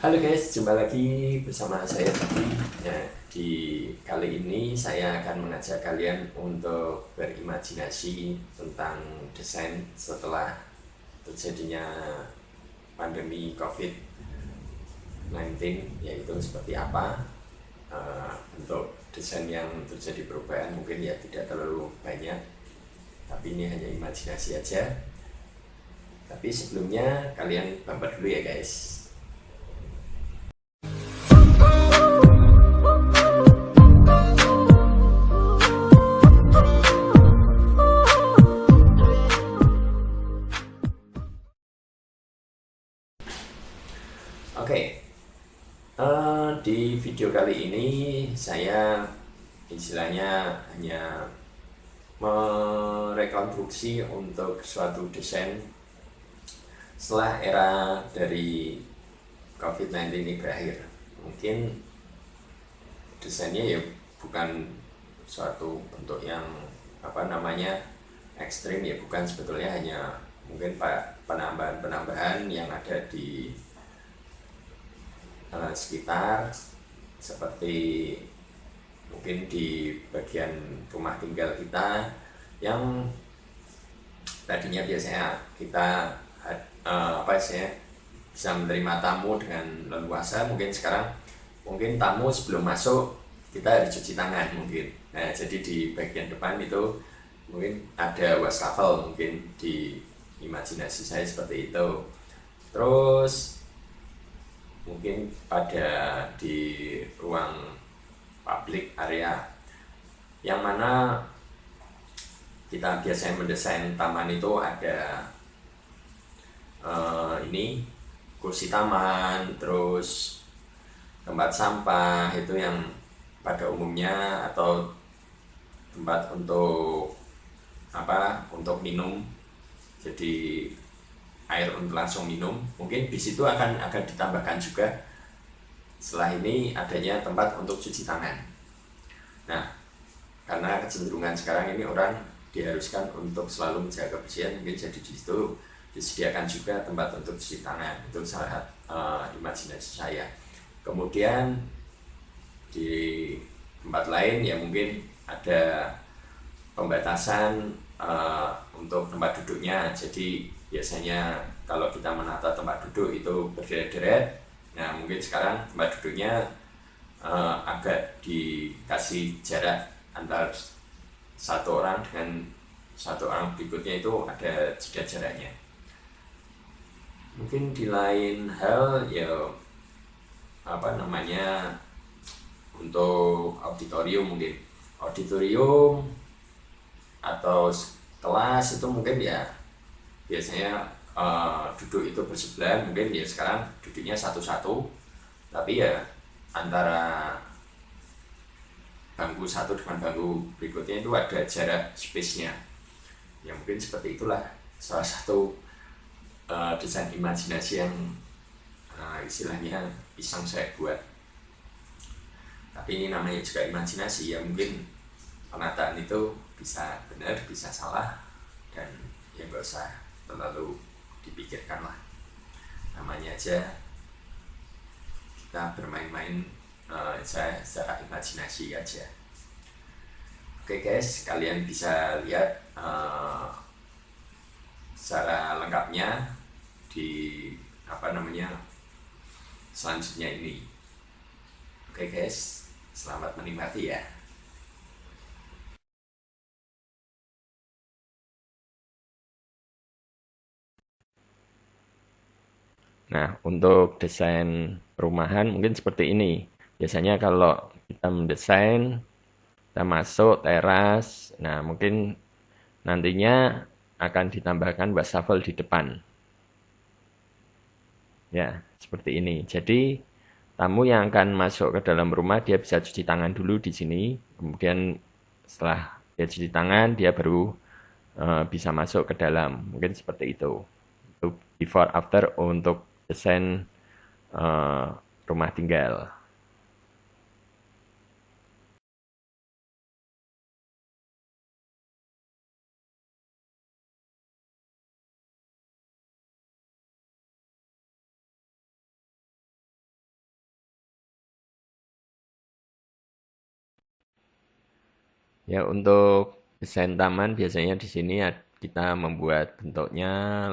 Halo guys, jumpa lagi bersama saya Budi. Nah, di kali ini saya akan mengajak kalian untuk berimajinasi tentang desain setelah terjadinya pandemi COVID-19, yaitu seperti apa bentuk desain yang terjadi perubahan. Mungkin ya tidak terlalu banyak, tapi ini hanya imajinasi aja. Tapi sebelumnya kalian bumper dulu ya guys. Oke, di video kali ini saya istilahnya hanya merekonstruksi untuk suatu desain setelah era dari COVID-19 ini berakhir. Mungkin desainnya ya bukan suatu bentuk yang ekstrim, ya bukan, sebetulnya hanya mungkin penambahan-penambahan yang ada di sekitar, seperti mungkin di bagian rumah tinggal kita yang tadinya biasanya kita bisa menerima tamu dengan leluasa. Mungkin sekarang tamu sebelum masuk kita harus cuci tangan mungkin. Nah, jadi di bagian depan itu mungkin ada wastafel, mungkin di imajinasi saya seperti itu. Terus mungkin pada di ruang public area yang mana kita biasanya mendesain taman itu ada ini kursi taman, terus tempat sampah itu yang pada umumnya, atau tempat untuk minum, jadi air untuk langsung minum. Mungkin di situ akan ditambahkan juga setelah ini adanya tempat untuk cuci tangan. Nah, karena kecenderungan sekarang ini orang diharuskan untuk selalu menjaga kebersihan, mungkin jadi di situ disediakan juga tempat untuk cuci tangan. Itu salah imajinasi saya. Kemudian di tempat lain ya mungkin ada pembatasan untuk tempat duduknya. Jadi biasanya kalau kita menata tempat duduk itu berderet-deret. Nah, mungkin sekarang tempat duduknya agak dikasih jarak antar satu orang dengan satu orang berikutnya, itu ada jeda jaraknya. Mungkin di lain hal ya untuk auditorium, mungkin auditorium atau kelas itu mungkin ya biasanya duduk itu bersebelahan. Mungkin ya sekarang duduknya satu-satu, tapi ya antara bangku satu dengan bangku berikutnya itu ada jarak space-nya. Ya mungkin seperti itulah salah satu desain imajinasi yang istilahnya iseng saya buat. Tapi ini namanya juga imajinasi, ya mungkin penataan itu bisa benar, bisa salah, dan ya nggak usah terlalu dipikirkan lah. Namanya aja kita bermain-main secara imajinasi aja. Oke guys, kalian bisa lihat secara lengkapnya di selanjutnya ini. Oke guys, selamat menikmati ya. Nah, untuk desain perumahan mungkin seperti ini. Biasanya kalau kita mendesain, kita masuk teras, nah mungkin nantinya akan ditambahkan wastafel di depan. Ya, seperti ini. Jadi, tamu yang akan masuk ke dalam rumah, dia bisa cuci tangan dulu di sini. Kemudian setelah dia cuci tangan, dia baru bisa masuk ke dalam. Mungkin seperti itu. Untuk before after untuk desain rumah tinggal. Ya, untuk desain taman biasanya di sini kita membuat bentuknya,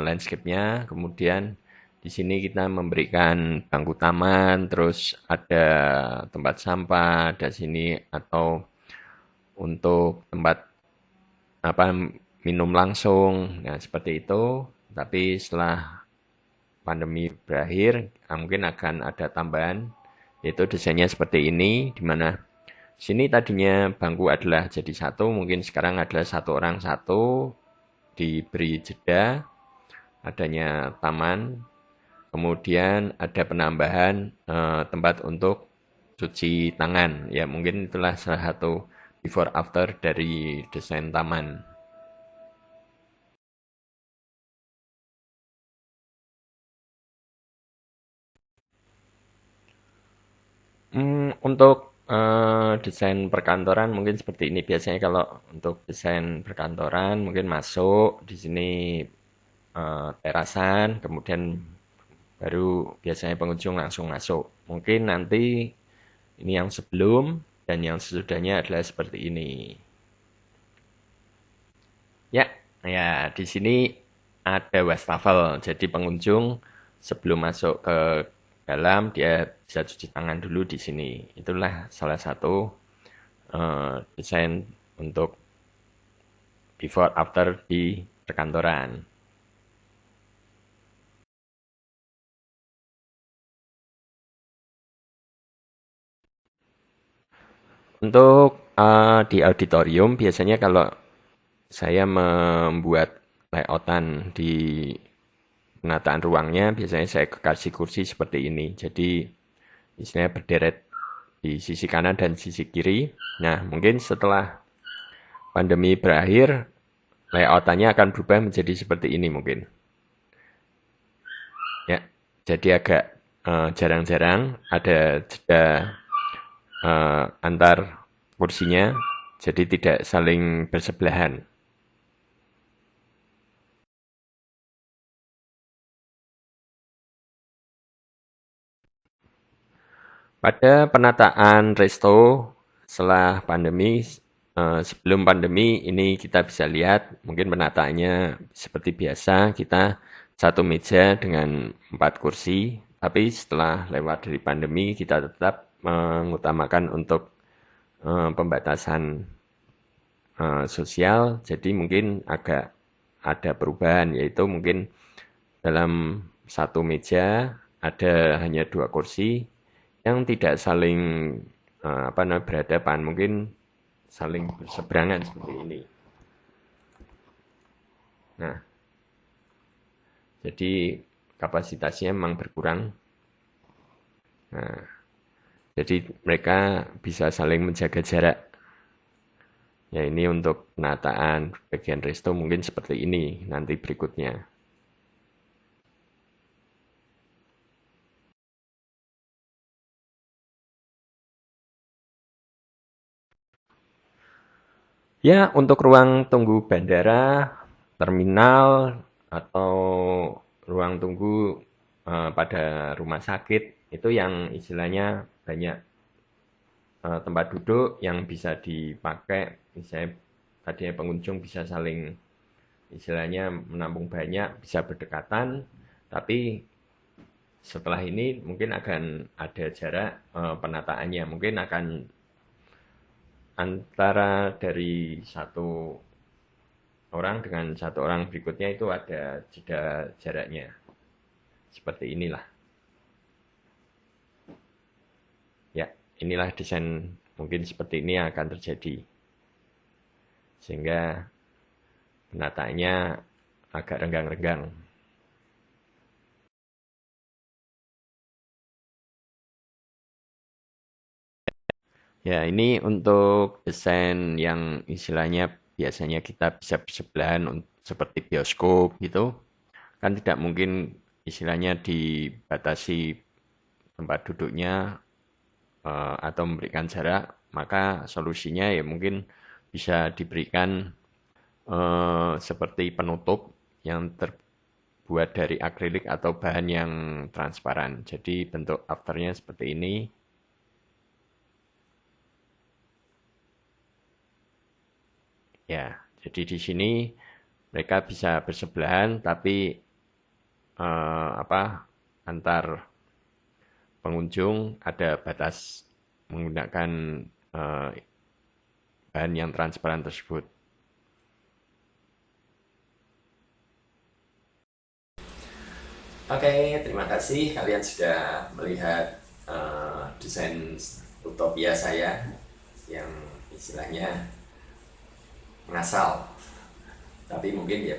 landscape-nya, kemudian di sini kita memberikan bangku taman, terus ada tempat sampah, ada sini atau untuk tempat apa minum langsung. Nah, seperti itu. Tapi setelah pandemi berakhir, mungkin akan ada tambahan, yaitu desainnya seperti ini, di mana sini tadinya bangku adalah jadi satu, mungkin sekarang adalah satu orang satu, diberi jeda, adanya taman, kemudian ada penambahan tempat untuk cuci tangan. Ya, mungkin itulah salah satu before after dari desain taman. Untuk desain perkantoran mungkin seperti ini. Biasanya kalau untuk desain perkantoran mungkin masuk di sini terasan, kemudian baru biasanya pengunjung langsung masuk. Mungkin nanti ini yang sebelum dan yang sesudahnya adalah seperti ini. Ya, ya di sini ada wastafel. Jadi pengunjung sebelum masuk ke dalam dia bisa cuci tangan dulu di sini. Itulah salah satu desain untuk before after di perkantoran. Untuk di auditorium biasanya kalau saya membuat layoutan di penataan ruangnya, biasanya saya kasih kursi seperti ini. Jadi istilahnya berderet di sisi kanan dan sisi kiri. Nah, mungkin setelah pandemi berakhir, layoutannya akan berubah menjadi seperti ini mungkin. Ya, jadi agak jarang-jarang ada jeda antar kursinya, jadi tidak saling bersebelahan. Pada penataan resto setelah pandemi, sebelum pandemi ini kita bisa lihat mungkin penataannya seperti biasa, kita satu meja dengan 4 kursi, tapi setelah lewat dari pandemi kita tetap mengutamakan untuk pembatasan sosial, jadi mungkin agak ada perubahan, yaitu mungkin dalam satu meja ada hanya 2 kursi yang tidak saling berhadapan, mungkin saling berseberangan seperti ini. Nah, jadi kapasitasnya memang berkurang. Nah, jadi mereka bisa saling menjaga jarak. Ya, ini untuk penataan bagian resto mungkin seperti ini nanti berikutnya. Ya, untuk ruang tunggu bandara, terminal, atau ruang tunggu pada rumah sakit, itu yang istilahnya banyak tempat duduk yang bisa dipakai, misalnya tadinya pengunjung bisa saling istilahnya menampung banyak, bisa berdekatan, tapi setelah ini mungkin akan ada jarak penataannya, mungkin akan antara dari satu orang dengan satu orang berikutnya itu ada jeda jaraknya. Seperti inilah. Ya, inilah desain mungkin seperti ini yang akan terjadi. Sehingga penataannya agak renggang-renggang. Ya, ini untuk desain yang istilahnya biasanya kita bisa bersebelahan seperti bioskop gitu. Kan tidak mungkin istilahnya dibatasi tempat duduknya atau memberikan jarak, maka solusinya ya mungkin bisa diberikan seperti penutup yang terbuat dari akrilik atau bahan yang transparan. Jadi bentuk afternya seperti ini. Ya, jadi di sini mereka bisa bersebelahan, tapi antar pengunjung ada batas menggunakan eh, bahan yang transparan tersebut. Oke, terima kasih kalian sudah melihat desain utopia saya yang istilahnya ngasal. Tapi mungkin ya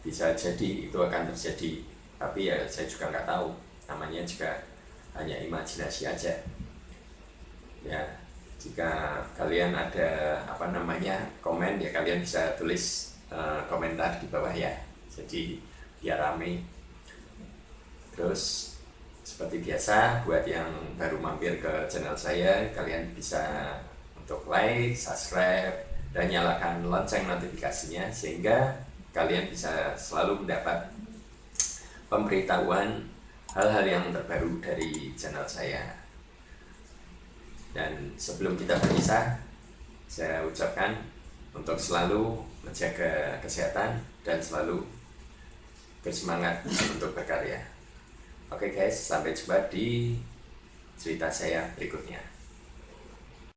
bisa jadi itu akan terjadi. Tapi ya saya juga nggak tahu. Namanya juga hanya imajinasi aja. Ya, jika kalian ada komen ya kalian bisa tulis komentar di bawah ya. Jadi biar rame. Terus seperti biasa buat yang baru mampir ke channel saya, kalian bisa untuk like, subscribe, dan nyalakan lonceng notifikasinya sehingga kalian bisa selalu mendapat pemberitahuan hal-hal yang terbaru dari channel saya. Dan sebelum kita berpisah, saya ucapkan untuk selalu menjaga kesehatan dan selalu bersemangat untuk berkarya. Oke guys, sampai jumpa di cerita saya berikutnya.